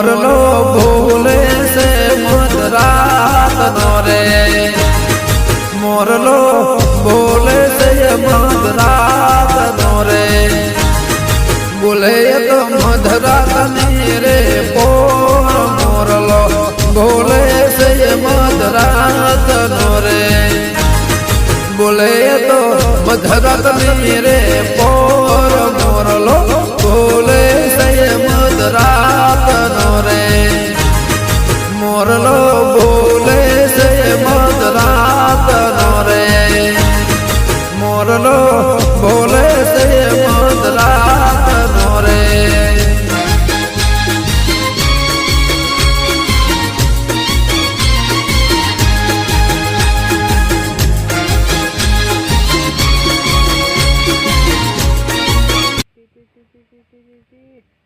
મોરલો બોલે છે મધરાત નો રે મોરલો બોલે છે મધરાત નો રે બોલે તો મધરાત ની રે પોર મોરલો બોલે છે મધરાત નો રે બોલે તો મધરાત ની રે પોર મોરલો બોલે છે મધરાત નો રે મોરલો બોલે છે મધરાત નો રે મોરલો બોલે છે મધરાત નો રે ટી